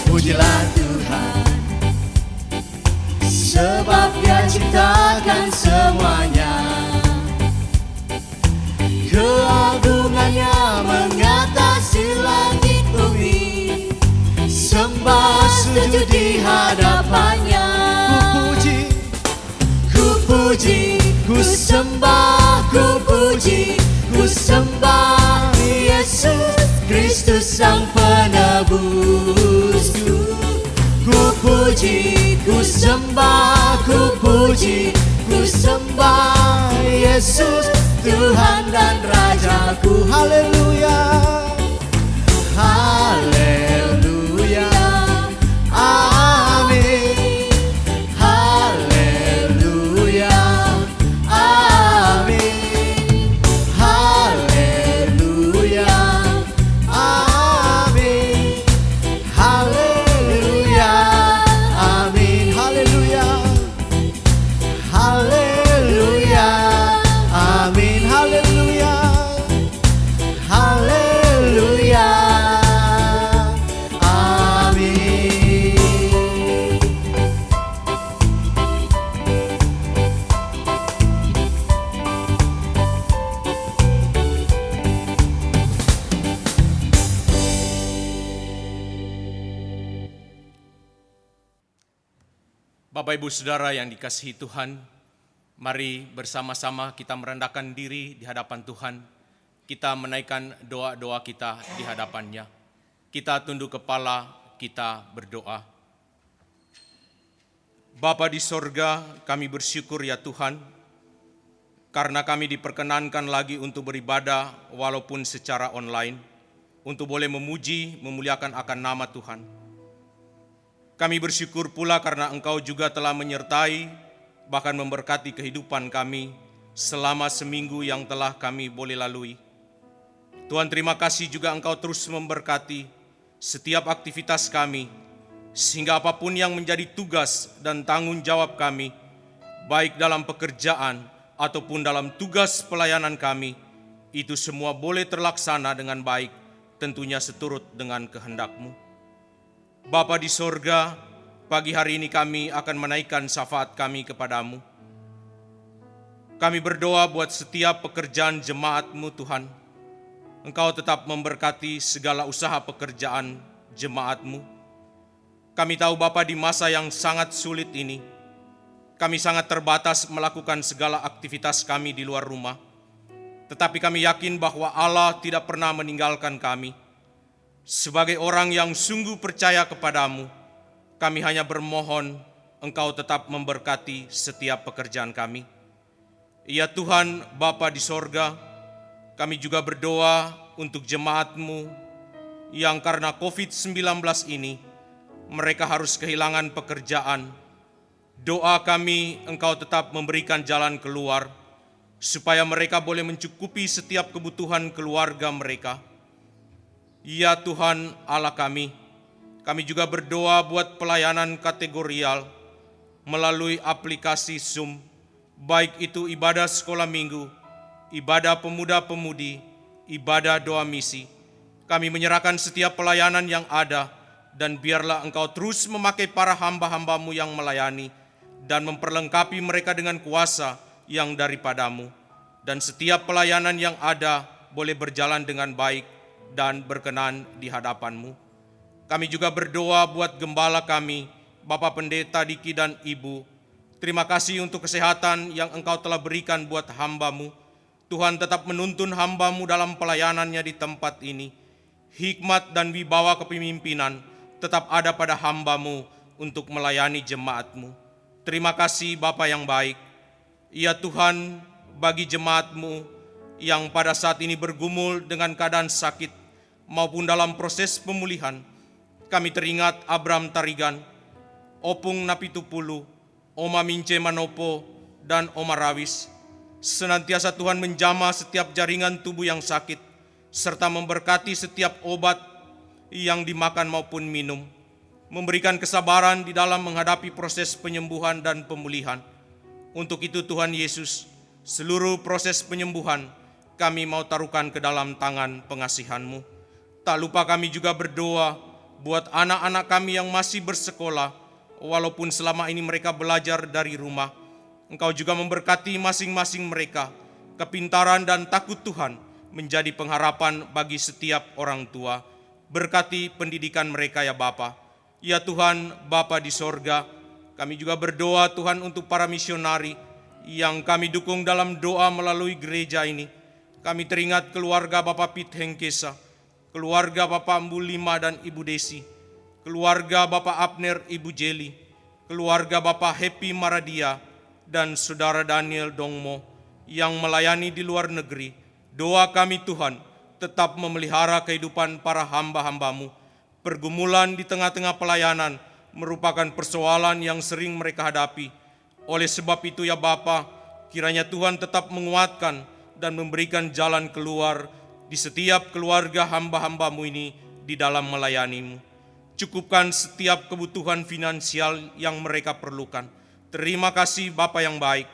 pujilah Tuhan, sebab Dia ciptakan semuanya. Keagungannya mengatasi langit bumi, sembah sujud di hadapannya. ku puji, Ku sembah, ku puji, ku sembah Yesus Kristus Sang Penebusku. Ku puji, ku sembah, ku puji, ku sembah Yesus Tuhan dan Rajaku. haleluya, Haleluya, amin. Haleluya, amin. Haleluya, amin. Haleluya, amin. haleluya, Haleluya, amin. haleluya. Haleluya, amin. Bapak Ibu Saudara yang dikasihi Tuhan, mari bersama-sama kita merendahkan diri di hadapan Tuhan. Kita menaikkan doa-doa kita di hadapannya. Kita tunduk kepala, kita berdoa. Bapa di sorga, kami bersyukur ya Tuhan, karena kami diperkenankan lagi untuk beribadah walaupun secara online, untuk boleh memuji, memuliakan akan nama Tuhan. Kami bersyukur pula karena Engkau juga telah menyertai, bahkan memberkati kehidupan kami selama seminggu yang telah kami boleh lalui. Tuhan, terima kasih juga Engkau terus memberkati setiap aktivitas kami, sehingga apapun yang menjadi tugas dan tanggung jawab kami, baik dalam pekerjaan ataupun dalam tugas pelayanan kami, itu semua boleh terlaksana dengan baik, tentunya seturut dengan kehendak-Mu. Bapa di sorga, pagi hari ini kami akan menaikkan syafaat kami kepadamu. Kami berdoa buat setiap pekerjaan jemaat-Mu Tuhan. Engkau tetap memberkati segala usaha pekerjaan jemaat-Mu. Kami tahu Bapa, di masa yang sangat sulit ini, kami sangat terbatas melakukan segala aktivitas kami di luar rumah. Tetapi kami yakin bahwa Allah tidak pernah meninggalkan kami. Sebagai orang yang sungguh percaya kepadamu, kami hanya bermohon Engkau tetap memberkati setiap pekerjaan kami. Ya Tuhan, Bapa di sorga, kami juga berdoa untuk jemaat-Mu yang karena COVID-19 ini, mereka harus kehilangan pekerjaan. Doa kami Engkau tetap memberikan jalan keluar, supaya mereka boleh mencukupi setiap kebutuhan keluarga mereka. Ya Tuhan Allah kami juga berdoa buat pelayanan kategorial melalui aplikasi Zoom, baik itu ibadah sekolah minggu, ibadah pemuda-pemudi, ibadah doa misi. Kami menyerahkan setiap pelayanan yang ada, dan biarlah Engkau terus memakai para hamba-hamba-Mu yang melayani, dan memperlengkapi mereka dengan kuasa yang daripadamu, dan setiap pelayanan yang ada boleh berjalan dengan baik dan berkenan di hadapanmu. Kami juga berdoa buat gembala kami, Bapak Pendeta Diki dan Ibu. Terima kasih untuk kesehatan yang Engkau telah berikan buat hamba-Mu. Tuhan tetap menuntun hamba-Mu dalam pelayanannya di tempat ini. Hikmat dan wibawa kepemimpinan tetap ada pada hamba-Mu untuk melayani jemaat-Mu. Terima kasih Bapa yang baik. Ya Tuhan, bagi jemaat-Mu yang pada saat ini bergumul dengan keadaan sakit maupun dalam proses pemulihan, kami teringat Abram Tarigan, Opung Napitupulu, Oma Mince Manopo, dan Oma Rawis. Senantiasa Tuhan menjamah setiap jaringan tubuh yang sakit, serta memberkati setiap obat yang dimakan maupun minum, memberikan kesabaran di dalam menghadapi proses penyembuhan dan pemulihan. Untuk itu Tuhan Yesus, seluruh proses penyembuhan kami mau taruhkan ke dalam tangan pengasihan-Mu. Tak lupa kami juga berdoa buat anak-anak kami yang masih bersekolah, walaupun selama ini mereka belajar dari rumah. Engkau juga memberkati masing-masing mereka. Kepintaran dan takut Tuhan menjadi pengharapan bagi setiap orang tua. Berkati pendidikan mereka ya Bapa. Ya Tuhan, Bapa di sorga, kami juga berdoa Tuhan untuk para misionari yang kami dukung dalam doa melalui gereja ini. Kami teringat keluarga Bapak Pit Hengkesa, keluarga Bapak Mbu Lima dan Ibu Desi, keluarga Bapak Abner Ibu Jeli, keluarga Bapak Happy Maradia, dan Saudara Daniel Dongmo yang melayani di luar negeri. Doa kami Tuhan, tetap memelihara kehidupan para hamba-hamba-Mu. Pergumulan di tengah-tengah pelayanan merupakan persoalan yang sering mereka hadapi. Oleh sebab itu ya Bapa, kiranya Tuhan tetap menguatkan dan memberikan jalan keluar di setiap keluarga hamba-hamba-Mu ini di dalam melayani-Mu. Cukupkan setiap kebutuhan finansial yang mereka perlukan. Terima kasih Bapa yang baik.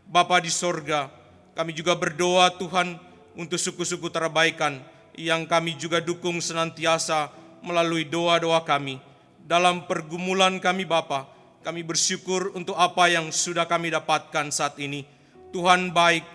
Bapa di sorga, kami juga berdoa Tuhan untuk suku-suku terabaikan yang kami juga dukung senantiasa melalui doa-doa kami. Dalam pergumulan kami Bapa, kami bersyukur untuk apa yang sudah kami dapatkan saat ini. Tuhan baik,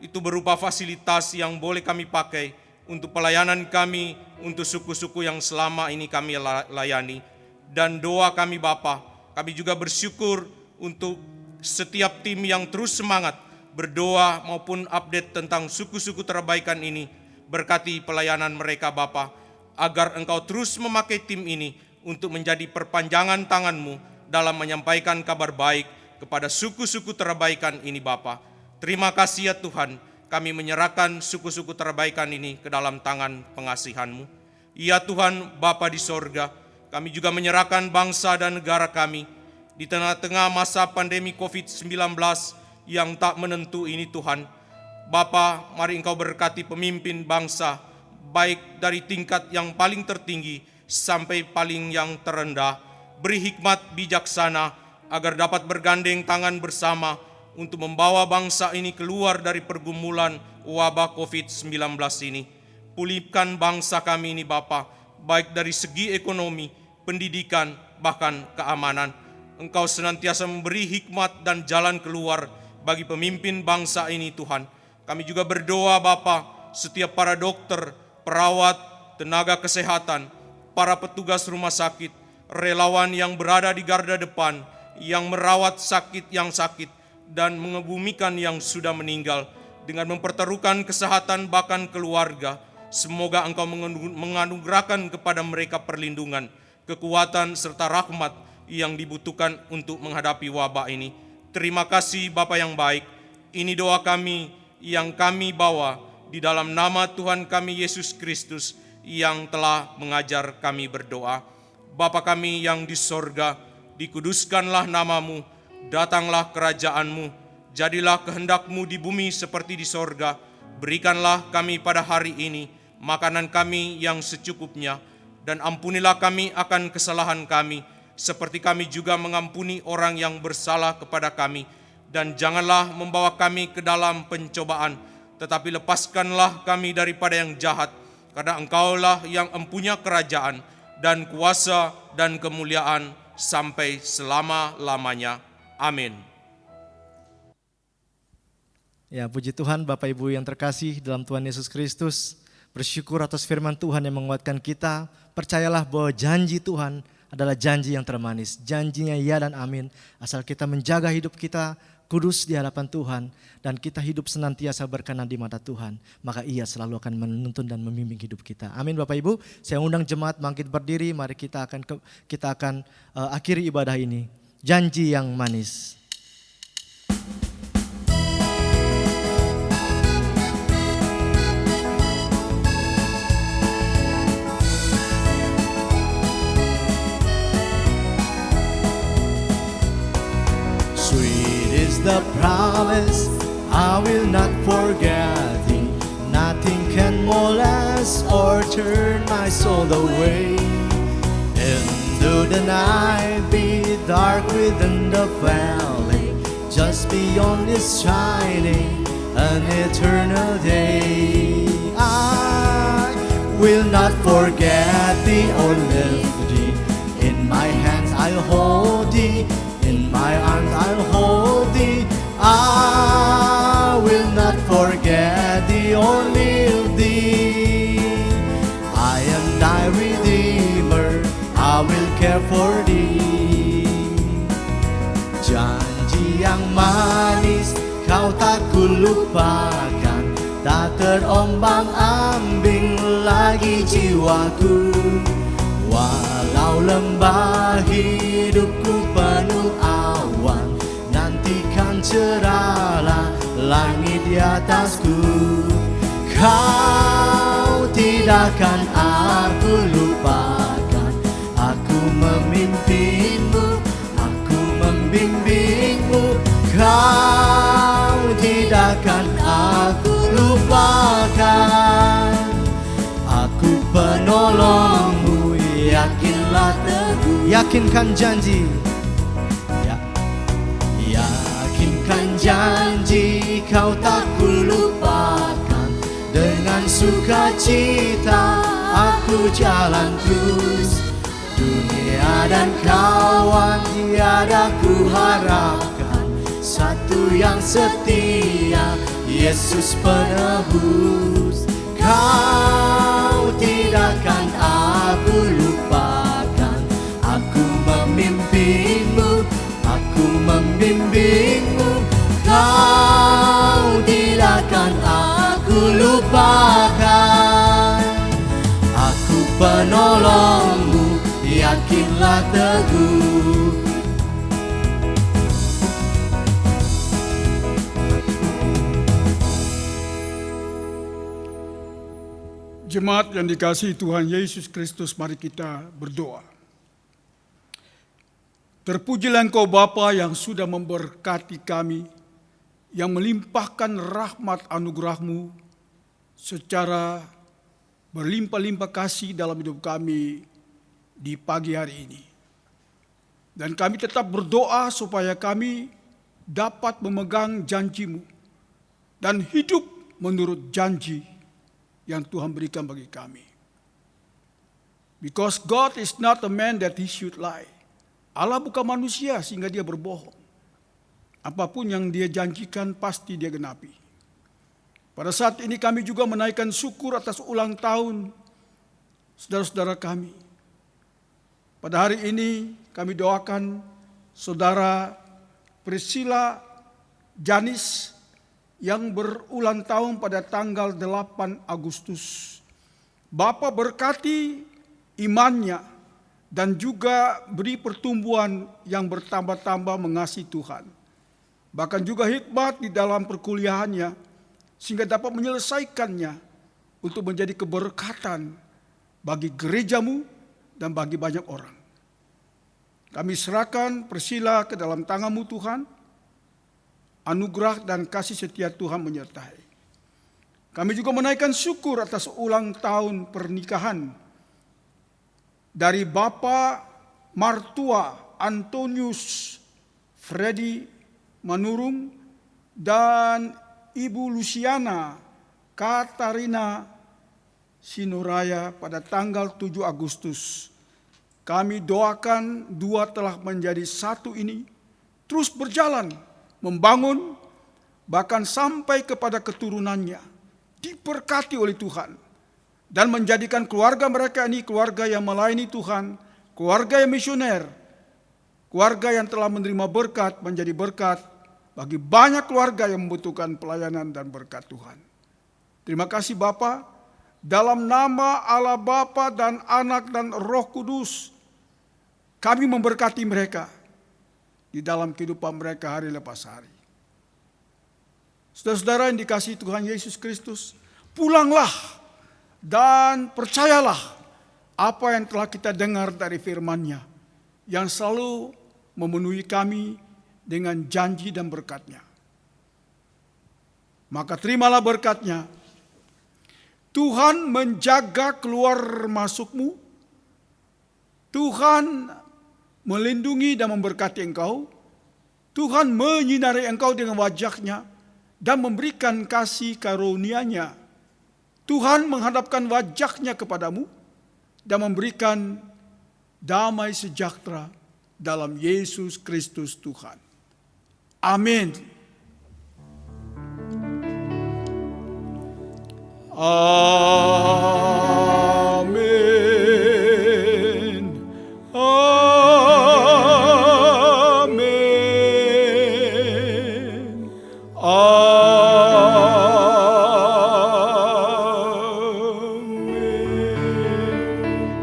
itu berupa fasilitas yang boleh kami pakai untuk pelayanan kami, untuk suku-suku yang selama ini kami layani. Dan doa kami Bapa, kami juga bersyukur untuk setiap tim yang terus semangat berdoa maupun update tentang suku-suku terabaikan ini. Berkati pelayanan mereka Bapa, agar Engkau terus memakai tim ini untuk menjadi perpanjangan tangan-Mu dalam menyampaikan kabar baik kepada suku-suku terabaikan ini Bapa. Terima kasih ya Tuhan, kami menyerahkan suku-suku terabaikan ini ke dalam tangan pengasihan-Mu. Ya Tuhan, Bapa di sorga, kami juga menyerahkan bangsa dan negara kami di tengah-tengah masa pandemi COVID-19 yang tak menentu ini Tuhan. Bapa, mari Engkau berkati pemimpin bangsa, baik dari tingkat yang paling tertinggi sampai paling yang terendah. Beri hikmat bijaksana agar dapat bergandeng tangan bersama untuk membawa bangsa ini keluar dari pergumulan wabah COVID-19 ini. Pulihkan bangsa kami ini Bapa, baik dari segi ekonomi, pendidikan, bahkan keamanan. Engkau senantiasa memberi hikmat dan jalan keluar bagi pemimpin bangsa ini Tuhan. Kami juga berdoa Bapa, setiap para dokter, perawat, tenaga kesehatan, para petugas rumah sakit, relawan yang berada di garda depan, yang merawat sakit yang sakit, dan mengebumikan yang sudah meninggal, dengan mempertaruhkan kesehatan bahkan keluarga. Semoga Engkau menganugerahkan kepada mereka perlindungan, kekuatan, serta rahmat yang dibutuhkan untuk menghadapi wabah ini. Terima kasih Bapa yang baik. Ini doa kami yang kami bawa di dalam nama Tuhan kami Yesus Kristus yang telah mengajar kami berdoa. Bapa kami yang di sorga, dikuduskanlah nama-Mu, datanglah kerajaan-Mu, jadilah kehendak-Mu di bumi seperti di sorga. Berikanlah kami pada hari ini makanan kami yang secukupnya, dan ampunilah kami akan kesalahan kami, seperti kami juga mengampuni orang yang bersalah kepada kami. Dan janganlah membawa kami ke dalam pencobaan, tetapi lepaskanlah kami daripada yang jahat, karena Engkaulah yang empunya kerajaan dan kuasa dan kemuliaan sampai selama-lamanya. Amin. Ya, puji Tuhan Bapak Ibu yang terkasih dalam Tuhan Yesus Kristus. Bersyukur atas firman Tuhan yang menguatkan kita. Percayalah bahwa janji Tuhan adalah janji yang termanis. Janjinya ya dan amin. Asal kita menjaga hidup kita kudus di hadapan Tuhan. Dan kita hidup senantiasa berkenan di mata Tuhan. Maka Ia selalu akan menuntun dan membimbing hidup kita. Amin Bapak Ibu. Saya undang jemaat bangkit berdiri. Mari kita akan akhiri ibadah ini. Janji yang manis. The promise I will not forget thee. Nothing can molest or turn my soul away. Into the night be dark within the valley, just beyond is shining an eternal day. I will not forget thee or lift thee. In my hands I'll hold thee. In my arms I'll hold thee. I will not forget thee or leave thee. I am thy Redeemer, I will care for thee. Janji yang manis kau tak kulupakan, tak terombang-ambing lagi jiwaku. Walau lembah hidupku penuh awan, nantikan cerahlah langit di atasku. Kau tidak akan aku lupakan, aku memimpinmu, aku membimbingmu. Kau tidak akan aku lupakan, aku penolongmu. Yakinlah teguh, yakinkan janji, yakinkan janji kau tak kulupakan. Dengan sukacita aku jalan terus. Dunia dan kawan tiada ku harapkan, satu yang setia, Yesus penebus. Kau tidak akan aku lupakan, aku memimpinmu, aku membimbingmu. Kau tidak akan aku lupakan, aku penolongmu, yakinlah teguh. Jemaat yang dikasihi Tuhan Yesus Kristus, mari kita berdoa. Terpujilah Engkau Bapa yang sudah memberkati kami, yang melimpahkan rahmat anugerah-Mu secara berlimpah-limpah kasih dalam hidup kami di pagi hari ini. Dan kami tetap berdoa supaya kami dapat memegang janji-Mu dan hidup menurut janji yang Tuhan berikan bagi kami. Because God is not a man that he should lie. Allah bukan manusia sehingga dia berbohong. Apapun yang dia janjikan pasti dia genapi. Pada saat ini kami juga menaikkan syukur atas ulang tahun saudara-saudara kami. Pada hari ini kami doakan saudara Priscilla Janis yang berulang tahun pada tanggal 8 Agustus. Bapa berkati imannya dan juga beri pertumbuhan yang bertambah-tambah mengasihi Tuhan. Bahkan juga hikmat di dalam perkuliahannya sehingga dapat menyelesaikannya untuk menjadi keberkatan bagi gerejamu dan bagi banyak orang. Kami serahkan Priscilla ke dalam tangan-Mu Tuhan. Anugerah dan kasih setia Tuhan menyertai. Kami juga menaikkan syukur atas ulang tahun pernikahan dari Bapak Martua Antonius Freddy Manurung dan Ibu Luciana Katarina Sinuraya pada tanggal 7 Agustus. Kami doakan dua telah menjadi satu ini terus berjalan membangun bahkan sampai kepada keturunannya, diberkati oleh Tuhan, dan menjadikan keluarga mereka ini keluarga yang melayani Tuhan, keluarga yang misioner, keluarga yang telah menerima berkat menjadi berkat bagi banyak keluarga yang membutuhkan pelayanan dan berkat Tuhan. Terima kasih Bapa, dalam nama Allah Bapa dan Anak dan Roh Kudus, kami memberkati mereka di dalam kehidupan mereka hari lepas hari. Saudara-saudara yang dikasihi Tuhan Yesus Kristus, pulanglah dan percayalah apa yang telah kita dengar dari firman-Nya yang selalu memenuhi kami dengan janji dan berkat-Nya. Maka terimalah berkat-Nya. Tuhan menjaga keluar masukmu. Tuhan melindungi dan memberkati engkau. Tuhan menyinari engkau dengan wajah-Nya dan memberikan kasih karunia-Nya. Tuhan menghadapkan wajah-Nya kepadamu dan memberikan damai sejahtera dalam Yesus Kristus Tuhan. Amin. Amin. Amin. Amin.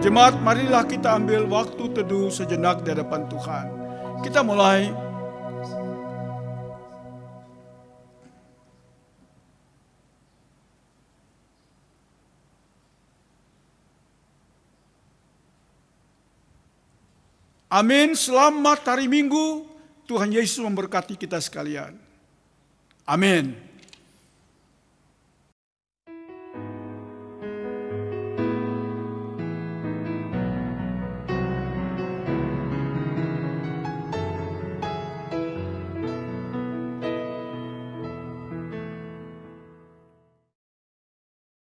Jemaat, marilah kita ambil waktu teduh sejenak di hadapan Tuhan. Kita mulai. Amin. Selamat hari Minggu. Tuhan Yesus memberkati kita sekalian. Amin.